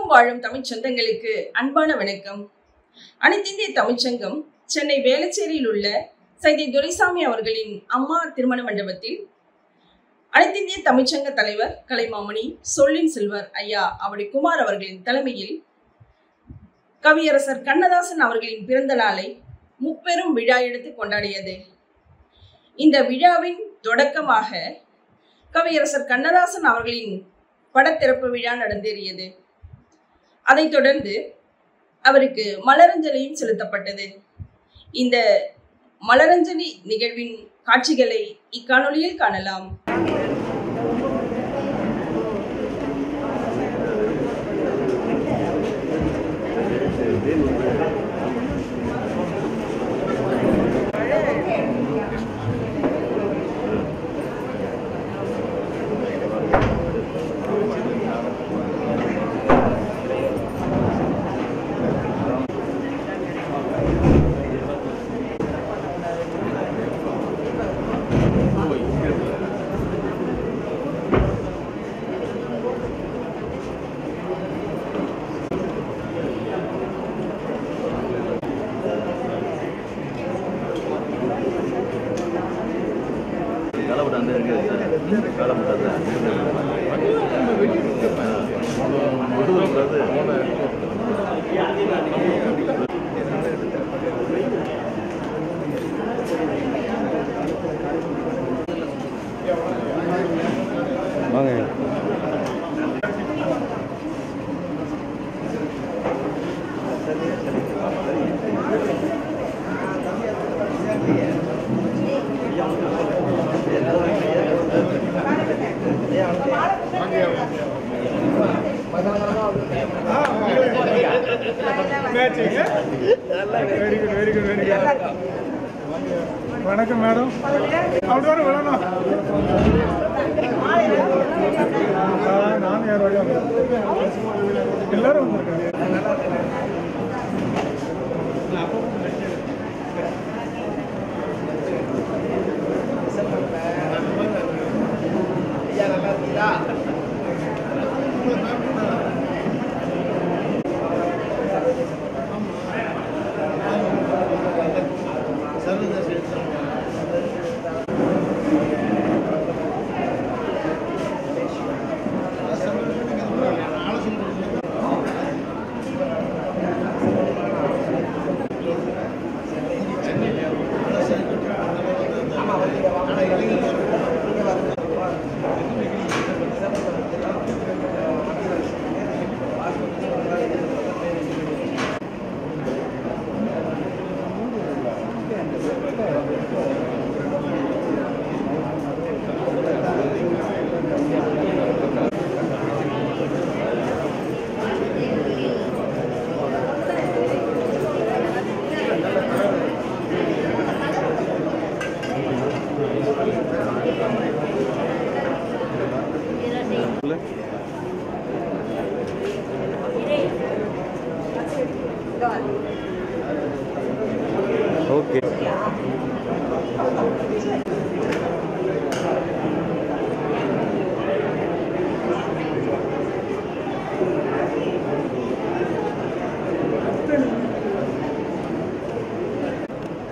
உலகெங்கும் வாழும் தமிழ்ச் சொந்தங்களுக்கு அன்பான வணக்கம். அனைத்திந்திய தமிழ்ச்சங்கம் சென்னை வேளச்சேரியில் உள்ள சைதை துரைசாமி அவர்களின் அம்மா திருமண மண்டபத்தில் அனைத்திந்திய தமிழ்ச்சங்க தலைவர் கலைமாமணி சொல்லின் செல்வர் ஐயா அவடி குமார் அவர்களின் தலைமையில் கவியரசர் கண்ணதாசன் அவர்களின் பிறந்த நாளை முப்பெரும் விழா எடுத்து கொண்டாடியது. இந்த விழாவின் தொடக்கமாக கவியரசர் கண்ணதாசன் அவர்களின் படத்திறப்பு விழா நடந்தேறியது. அதைத் தொடர்ந்து அவருக்கு மலரஞ்சலியும் செலுத்தப்பட்டது. இந்த மலரஞ்சலி நிகழ்வின் காட்சிகளை இக்காணொலியில் காணலாம். வணக்கம் மேடம். அவ்வளோ விழணும். நான் யார் எல்லாரும் ஓகே.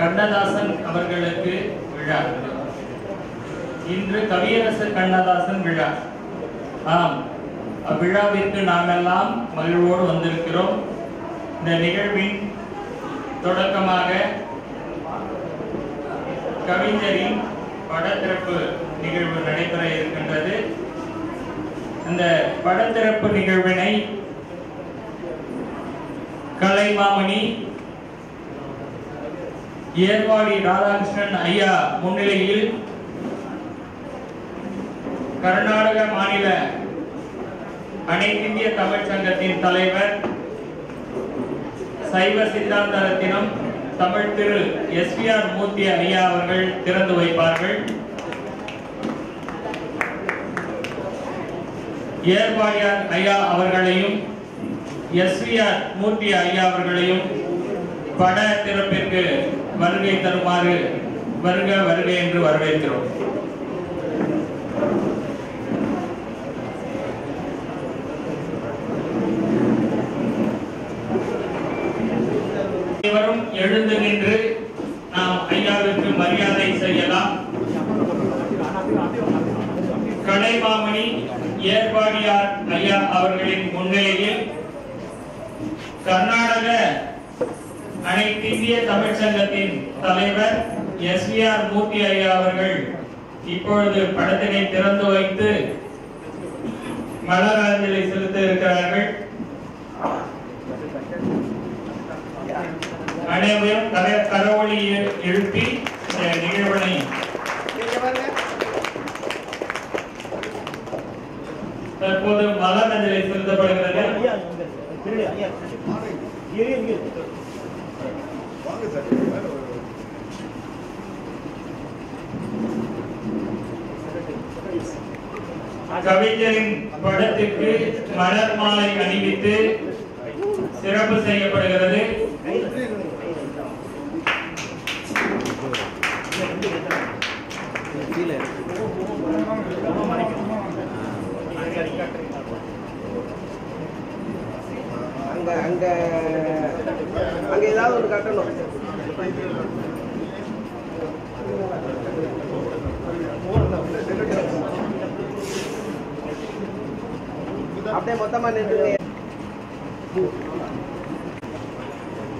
கண்ணதாசன் அவர்களுக்கு விழா. இன்று கவியரசர் கண்ணதாசன் விழா. ஆம், அவ்விழாவிற்கு நாமெல்லாம் மகிழ்வோடு வந்திருக்கிறோம். இந்த நிகழ்வின் தொடக்கமாக கவிஞரின் படத்திறப்பு நிகழ்வு நடைபெற இருக்கின்றது. இந்த படத்திறப்பு நிகழ்வினை கலைமாமணி ஏர்வாடி ராதாகிருஷ்ணன் ஐயா முன்னிலையில் கர்நாடக மாநில அனைத்திந்திய தமிழ்ச் சங்கத்தின் தலைவர் சைவ சித்தாந்த ரத்தினம் தமிழ் திரு எஸ்விஆர் மூர்த்தி ஐயா அவர்கள் திறந்து வைப்பார்கள். ஏர்வாடியார் ஐயா அவர்களையும் எஸ்விஆர் மூர்த்தி ஐயா அவர்களையும் பட திறப்பிற்கு வருகை தருமாறு வருக வருக என்று வரவேற்கிறோம். கலைமாமணி ஏர்வாடியார் ஐயா அவர்களின் முன்னிலையில் கர்நாடக அனைத்து இந்திய தமிழ்ச்சங்கத்தின் தலைவர் எஸ்விஆர் மூர்த்தி ஐயா அவர்கள் இப்பொழுது படத்தினை திறந்து வைத்து மலரஞ்சலி செலுத்த இருக்கிறார்கள். அனைவரும் கரவொலி எழுப்பி நிகழ்வினை தற்போது மலரஞ்சலி செலுத்தப்படுகிறது. கவிஞரின் படத்திற்கு மலர் மாலை அணிவித்து சிறப்பு செய்யப்படுகிறது. அங்க ஏதாவது ஒரு கட்டணும். அப்படியே மொத்தமா நிறுத்துங்க.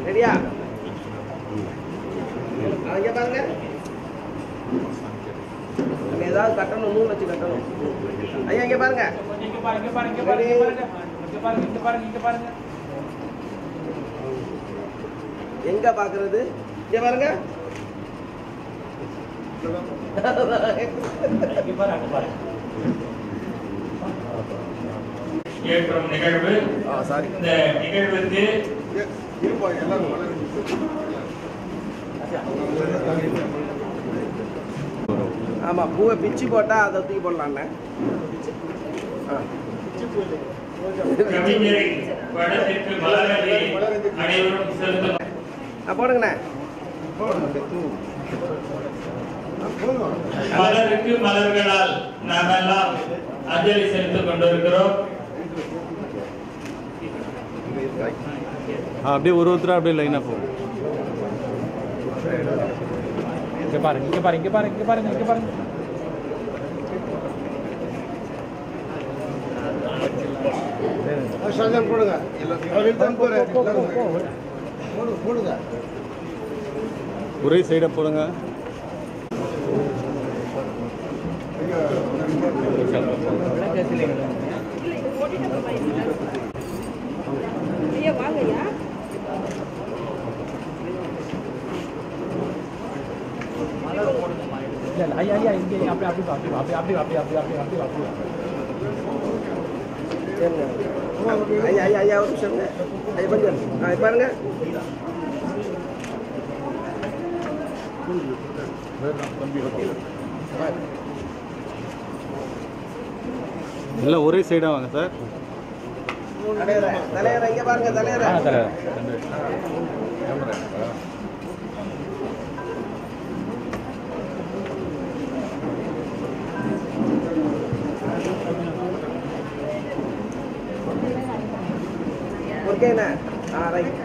ரெடியா? அங்க பாருங்க. அங்க ஏதாவது கட்டணும், நூல் வச்சு கட்டணும். ஐயா இங்க பாருங்க. எங்க பாக்குறது? இங்க பாருங்க. ஏற்றும் நிகழ்வு. இந்த நிகழ்வுக்கு ஆமா, பூவை பிச்சு போட்டா அதை தூக்கி போடலாம்ண்ணே. கவிஞரின் படத்திற்கு மலரஞ்சலி அனைவரும் செலுத்தும். போடுங்கண்ணே. மலருக்கு மலர்களால் நாம் எல்லாம் அஞ்சலி செலுத்திக் கொண்டிருக்கிறோம். அப்படியே ஒருத்தரா அப்படியே லைனா போகும். இங்க பாருங்க, இங்க பாருங்க, இங்க பாருங்க, இங்க பாருங்க, இங்க பாருங்க. போடுங்க. போடுங்க. ஒரே சைடா போடுங்க. ஐயா இங்கே அப்படி அப்படி அப்படி அப்படி அப்படி அப்படி அப்படி அப்படி அப்படி அப்படி ஐயா ஒரு நிமிஷம். ஐயா கொஞ்சம் பாருங்க. எல்லாம் ஒரே சைடா வாங்க சார். தலைவர இங்க பாருங்க. தலைவர ஓகேண்ணா. ரைட்.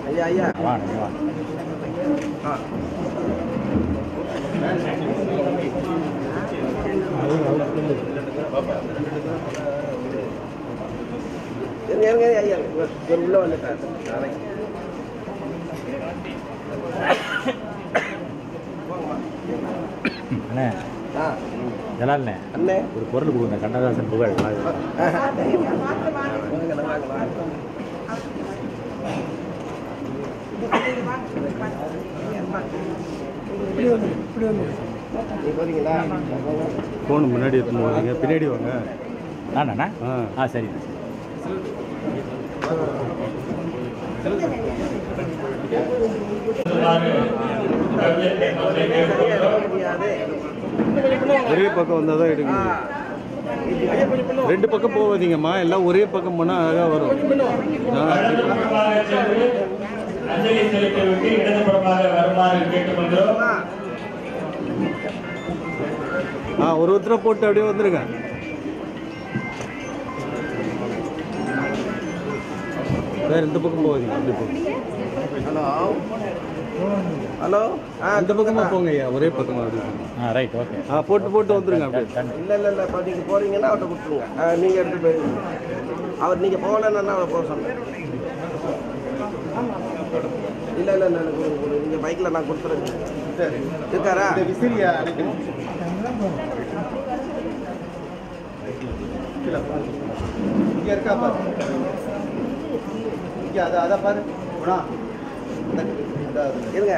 ஐயா ஐயா வாங்க வாங்க. ஐயா உள்ள வந்துட்டார். அண்ணே ஜலால்ண்ணே அண்ணே ஒரு பொருள் கொடுங்க. கண்ணதாசன் புகழ் போறீங்களா? போன் முன்னாடி எடுத்துன்னு போவீங்க, பின்னாடி வாங்க. நானா? சரிண்ணா. ஒரே பக்கம் வந்தால் தான் எடுக்க முடியும். ரெண்டு பக்கம் போகாதீங்கம்மா, எல்லாம் ஒரே பக்கம் போனால் அழகாக வரும். அஞ்சலி செலுத்திவிட்டு இடதுபுறமாக வருமாறு கேட்டுக்கொள்கிறோம். ஒருத்தரை போட்டு அப்படியே வந்துருங்க. வேறு இந்த பக்கம் போகாதீங்க, அப்படி போகும். ஹலோ ஹலோ அந்த பக்கமாக போங்க ஐயா, ஒரே பக்கமாக அப்படி ரைட் ஓகே போட்டு வந்துருங்க அப்படியே. இல்லை இப்போ நீங்கள் போகிறீங்கன்னா அவர்கிட்ட கொடுத்துருங்க. நீங்கள் எடுத்து போயிருங்க. அவர் நீங்கள் போகலன்னா அவரை போக சொன்னேன். இல்லை நீங்கள் பைக்கில் நான் கொடுத்துருங்க. சரி இருக்காரா? விசிறியா அடைக்கணும். இங்கே இருக்கா பாரு, இங்கே அதை பாரு. இருங்க.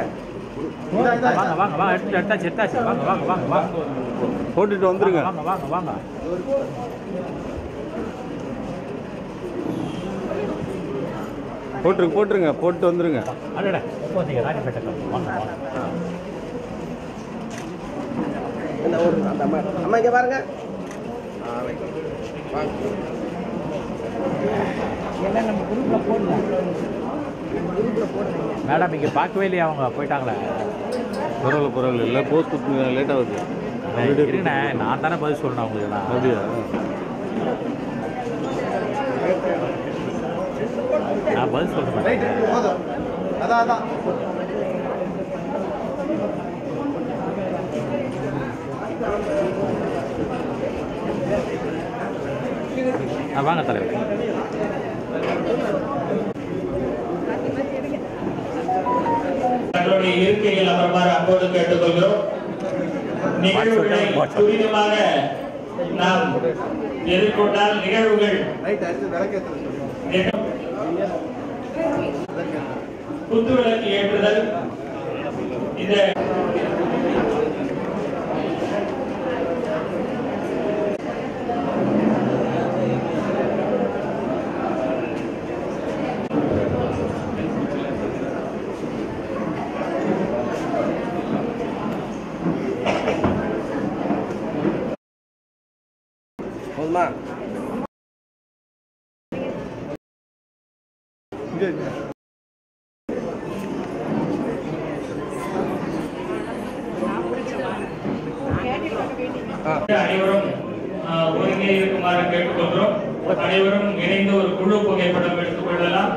வாங்க வாங்க வாங்க எடுத்தாச்சு வாங்க வாங்க வாங்க வாங்க போட்டுட்டு வந்துருங்க. வாங்க வாங்க வாங்க போட்டுருங்க போட்டு வந்துருங்க. அடடா எப்போ வந்தீங்க? ராணிப்பேட்டை வாங்க வாங்க. என்ன ஒரு அந்த அம்மா இங்கே பாருங்க. வாங்க. எல்லாம் நம்ம குரூப்பில் போடலாம். மேடம் இங்கே பார்க்கவே இல்லையா? அவங்க போயிட்டாங்களே. பரவாயில்ல இல்லை, போஸ்ட் லேட்டாக வருது. இருங்கண்ணே, நான் தானே பதில் சொல்லணும் அவங்களுக்கு. நான் அப்படியா? நான் பதில் சொல்கிறேன். அதான் வாங்க தலைவர். தங்களுடைய இருக்கையில் அமர்மாறு அன்போடு கேட்டுக்கொள்கிறோம். நிகழ்வுகளை துரிதமாக நாம் எதிர்கொண்டால் நிகழ்வுகள் குத்துவிளக்கு ஏற்றுதல் இந்த போதுமா? அனைவரும் ஒருங்கே இருக்குமாறு கேட்டுக்கொள்கிறோம். அனைவரும் இணைந்து ஒரு குழு புகைப்படம் எடுத்துக் கொள்ளலாம்.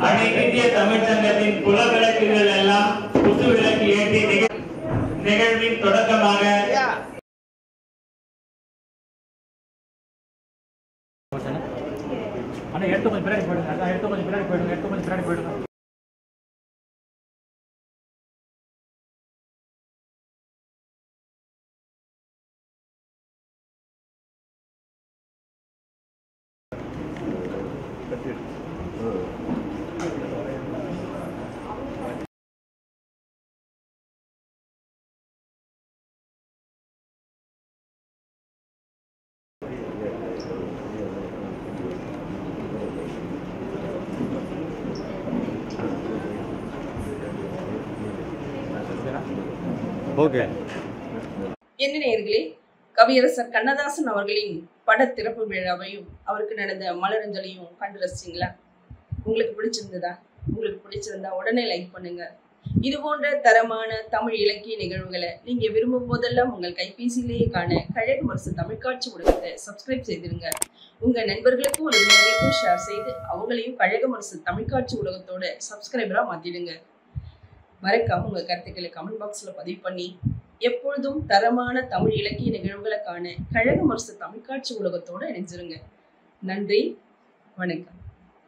அனைத்து இந்திய தமிழ் சங்கத்தின் புல விளக்குகள் எல்லாம் குத்து விளக்கு ஏற்றி நிகழ்வின் தொடக்கமாக அண்ணா எடுத்து கொஞ்சம் பின்னாடி போயிடுங்க. எடுத்து கொஞ்சம் பின்னாடி போயிடுங்க. ஓகே. என்ன நேயர்களே, கவியரசர் கண்ணதாசன் அவர்களின் பட திறப்பு விழாவையும் அவருக்கு நடந்த மலரஞ்சலியும் கண்டு ரசிச்சிங்களா? உங்களுக்கு பிடிச்சிருந்ததா? உங்களுக்கு பிடிச்சிருந்தா உடனே லைக் பண்ணுங்க. இது போன்ற தரமான தமிழ் இலக்கிய நிகழ்வுகளை நீங்க விரும்பும் போதெல்லாம் உங்கள் கைபேசியிலேயே காண கழகமரசு தமிழ்காட்சி ஊடகத்தை சப்ஸ்கிரைப் செய்திருங்க. உங்க நண்பர்களுக்கும் உறவினர்களுக்கும் ஷேர் செய்து அவங்களையும் கழகமரசு தமிழ்காட்சி ஊடகத்தோட சப்ஸ்கிரைபரா மாத்திடுங்க. மறக்காம உங்க கருத்துக்களை கமெண்ட் பாக்ஸ்ல பதிவு பண்ணி எப்பொழுதும் தரமான தமிழ் இலக்கிய நிகழ்வுகளை காண கழகமரசு தமிழ்காட்சி ஊடகத்தோட இணைஞ்சிருங்க. நன்றி, வணக்கம்.